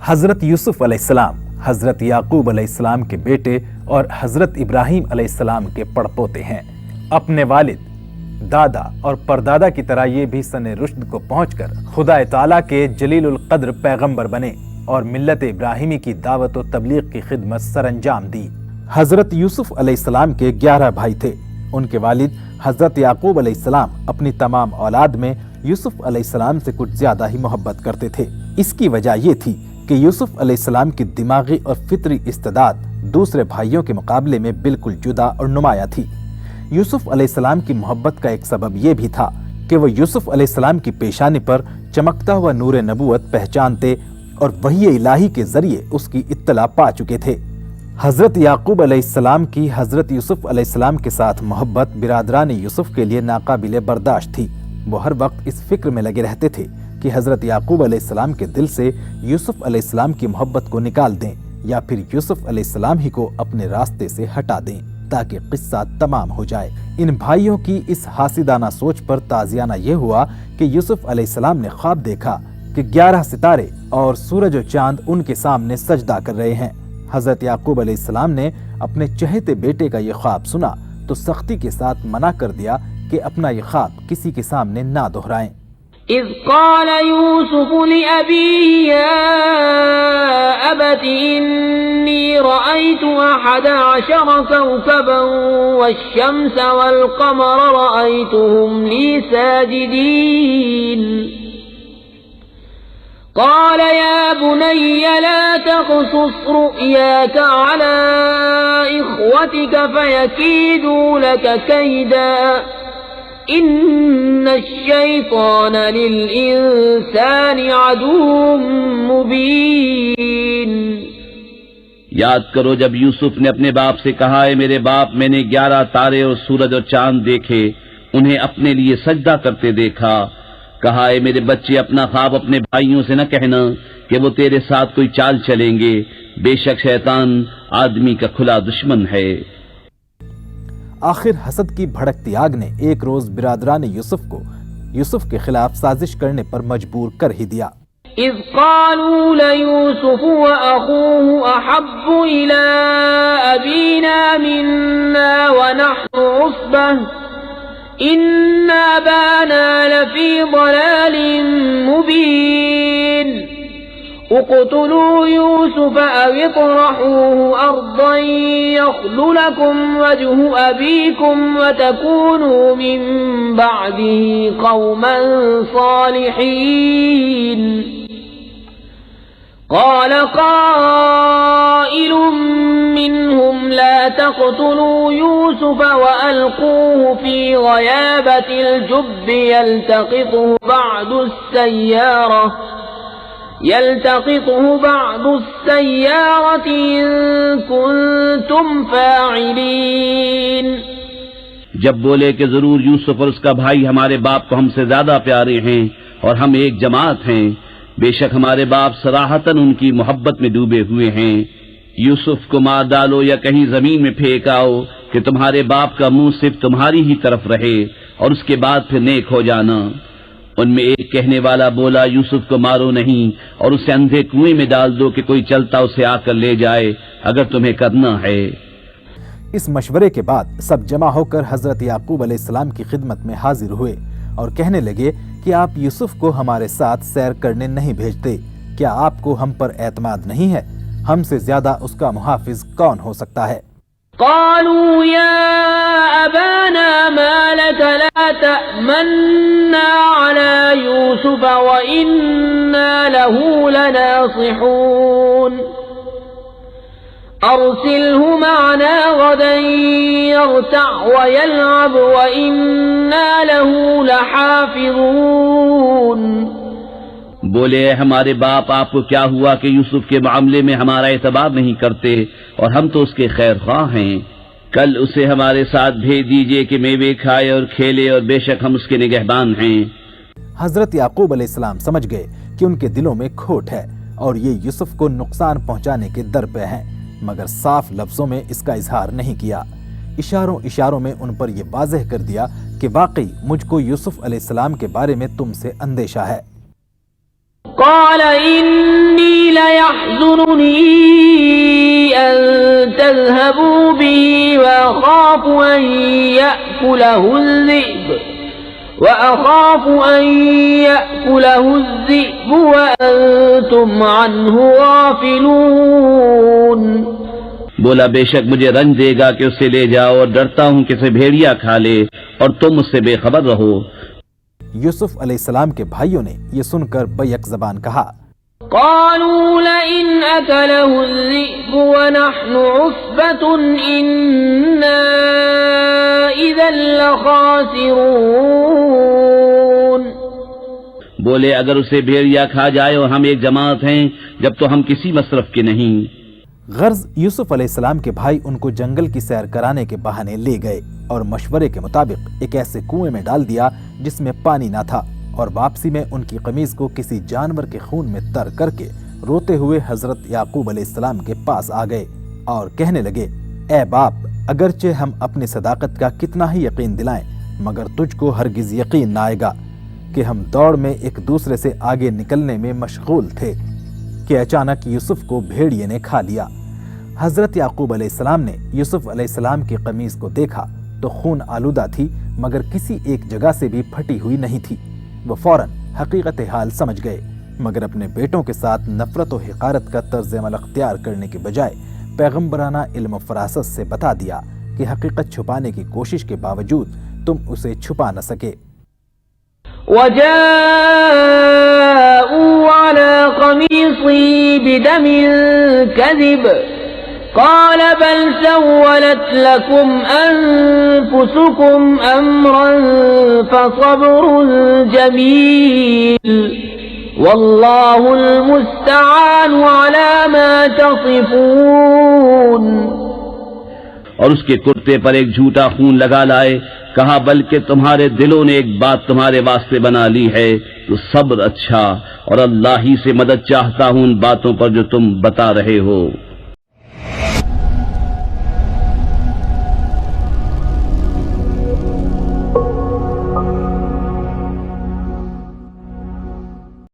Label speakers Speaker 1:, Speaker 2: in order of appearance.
Speaker 1: حضرت یوسف علیہ السلام حضرت یعقوب علیہ السلام کے بیٹے اور حضرت ابراہیم علیہ السلام کے پڑپوتے ہیں۔ اپنے والد، دادا اور پردادا کی طرح یہ بھی سن رشد کو پہنچ کر خدا تعالیٰ کے جلیل القدر پیغمبر بنے اور ملت ابراہیمی کی دعوت و تبلیغ کی خدمت سر انجام دی۔ حضرت یوسف علیہ السلام کے 11 بھائی تھے۔ ان کے والد حضرت یعقوب علیہ السلام اپنی تمام اولاد میں یوسف علیہ السلام سے کچھ زیادہ ہی محبت کرتے تھے۔ اس کی وجہ یہ تھی کہ یوسف علیہ السلام کی دماغی اور فطری استعداد دوسرے بھائیوں کے مقابلے میں بالکل جدا اور نمایاں تھی۔ یوسف علیہ السلام کی محبت کا ایک سبب یہ بھی تھا کہ وہ یوسف علیہ السلام کی پیشانی پر چمکتا ہوا نور نبوت پہچانتے اور وحی الہی کے ذریعے اس کی اطلاع پا چکے تھے۔ حضرت یعقوب علیہ السلام کی حضرت یوسف علیہ السلام کے ساتھ محبت برادران یوسف کے لیے ناقابل برداشت تھی۔ وہ ہر وقت اس فکر میں لگے رہتے تھے کہ حضرت یعقوب علیہ السلام کے دل سے یوسف علیہ السلام کی محبت کو نکال دیں یا پھر یوسف علیہ السلام ہی کو اپنے راستے سے ہٹا دیں تاکہ قصہ تمام ہو جائے۔ ان بھائیوں کی اس حاسدانہ سوچ پر تازیانہ یہ ہوا کہ یوسف علیہ السلام نے خواب دیکھا کہ 11 ستارے اور سورج و چاند ان کے سامنے سجدہ کر رہے ہیں۔ حضرت یعقوب علیہ السلام نے اپنے چہیتے بیٹے کا یہ خواب سنا تو سختی کے ساتھ منع کر دیا کہ اپنا یہ خواب کسی کے سامنے نہ دہرائیں۔
Speaker 2: اذ قال یوسف لأبیہ یا ابت انی رأیت 11 کوكبا والشمس والقمر رأیتهم لی ساجدین قال يا بني لا تقصص رؤياك على إخوتك فيكيدوا لك كيدا إن الشيطان للإنسان عدو مبين۔
Speaker 3: یاد کرو جب یوسف نے اپنے باپ سے کہا ہے میرے باپ میں نے 11 تارے اور سورج اور چاند دیکھے، انہیں اپنے لیے سجدہ کرتے دیکھا۔ کہا ہے میرے بچے اپنا خواب اپنے بھائیوں سے نہ کہنا کہ وہ تیرے ساتھ کوئی چال چلیں گے، بے شک شیطان آدمی کا کھلا دشمن ہے۔
Speaker 1: آخر حسد کی بھڑکتی آگ نے ایک روز برادران یوسف کو یوسف کے خلاف سازش کرنے پر مجبور کر ہی دیا۔
Speaker 2: اذ قالوا ليوسف واخوه احب الى ابينا منا ونحن عصبة ان ابانا لفي ضلال مبين اقتلوا يوسف او اطرحوه ارضا يخل لكم وجه ابيكم وتكونوا من بعده قوما صالحين قال قائل منهم لا تقتلوا يوسف وألقوه في غيابة الجب يلتقطه بعض السيارة إن كنتم فاعلين۔
Speaker 3: جب بولے کہ ضرور یوسف اور اس کا بھائی ہمارے باپ کو ہم سے زیادہ پیارے ہیں اور ہم ایک جماعت ہیں، بے شک ہمارے باپ صراحتاً ان کی محبت میں ڈوبے ہوئے ہیں، یوسف کو مار ڈالو یا کہیں زمین میں پھینک آؤ کہ تمہارے باپ کا منہ صرف تمہاری ہی طرف رہے اور اس کے بعد پھر نیک ہو جانا۔ ان میں ایک کہنے والا بولا یوسف کو مارو نہیں اور اسے اندھے کنویں میں ڈال دو کہ کوئی چلتا اسے آ کر لے جائے اگر تمہیں کرنا ہے۔
Speaker 1: اس مشورے کے بعد سب جمع ہو کر حضرت یعقوب علیہ السلام کی خدمت میں حاضر ہوئے اور کہنے لگے کہ آپ یوسف کو ہمارے ساتھ سیر کرنے نہیں بھیجتے، کیا آپ کو ہم پر اعتماد نہیں ہے؟ ہم سے زیادہ اس کا محافظ کون ہو سکتا ہے؟
Speaker 2: قالوا يا أبانا ما لك لا تأمنا على يوسف وإنا له لناصحون أرسله معنا غدا يرتع ويلعب وإنا له لحافظون۔
Speaker 3: بولے ہمارے باپ آپ کو کیا ہوا کہ یوسف کے معاملے میں ہمارا اعتبار نہیں کرتے اور ہم تو اس کے خیر خواہ ہیں، کل اسے ہمارے ساتھ بھیج دیجئے کہ میوے کھائے اور کھیلے اور بے شک ہم اس کے نگہبان ہیں۔
Speaker 1: حضرت یعقوب علیہ السلام سمجھ گئے کہ ان کے دلوں میں کھوٹ ہے اور یہ یوسف کو نقصان پہنچانے کے در پہ ہیں، مگر صاف لفظوں میں اس کا اظہار نہیں کیا۔ اشاروں میں ان پر یہ واضح کر دیا کہ واقعی مجھ کو یوسف علیہ السلام کے بارے میں تم سے اندیشہ ہے۔
Speaker 2: قال إني ليحزنني أن تذهبوا به وأخاف أن يأكله الذئب وأنتم عنه غافلون.
Speaker 3: بولا بے شک مجھے رنج دے گا کہ اسے لے جاؤ اور ڈرتا ہوں کہ اسے بھیڑیا کھا لے اور تم اس سے بے خبر رہو.
Speaker 1: یوسف علیہ السلام کے بھائیوں نے یہ سن کر بیک زبان کہا
Speaker 2: قالوا لئن أكله الذئب ونحن عصبة إنا إذا لخاسرون.
Speaker 3: بولے اگر اسے بھیڑیا کھا جائے اور ہم ایک جماعت ہیں جب تو ہم کسی مصرف کے نہیں.
Speaker 1: غرض یوسف علیہ السلام کے بھائی ان کو جنگل کی سیر کرانے کے بہانے لے گئے اور مشورے کے مطابق ایک ایسے کنویں میں ڈال دیا جس میں پانی نہ تھا، اور واپسی میں ان کی قمیض کو کسی جانور کے خون میں تر کر کے روتے ہوئے حضرت یعقوب علیہ السلام کے پاس آ گئے اور کہنے لگے اے باپ، اگرچہ ہم اپنی صداقت کا کتنا ہی یقین دلائیں مگر تجھ کو ہرگز یقین نہ آئے گا کہ ہم دوڑ میں ایک دوسرے سے آگے نکلنے میں مشغول تھے کہ اچانک یوسف کو بھیڑیے نے کھا لیا. حضرت یعقوب علیہ السلام نے یوسف علیہ السلام کی قمیض کو دیکھا تو خون آلودہ تھی مگر کسی ایک جگہ سے بھی پھٹی ہوئی نہیں تھی. وہ فوراً حقیقت حال سمجھ گئے مگر اپنے بیٹوں کے ساتھ نفرت و حقارت کا طرز عمل اختیار کرنے کے بجائے پیغمبرانہ علم و فراست سے بتا دیا کہ حقیقت چھپانے کی کوشش کے باوجود تم اسے چھپا نہ سکے.
Speaker 2: وجاءوا على قميصي بدم كذب قال بل سولت لكم أنفسكم أمرا فصبر جميل والله المستعان على ما تصفون.
Speaker 3: اور اس کے کرتے پر ایک جھوٹا خون لگا لائے. کہا بلکہ تمہارے دلوں نے ایک بات تمہارے واسطے بنا لی ہے تو صبر اچھا، اور اللہ ہی سے مدد چاہتا ہوں ان باتوں پر جو تم بتا رہے ہو.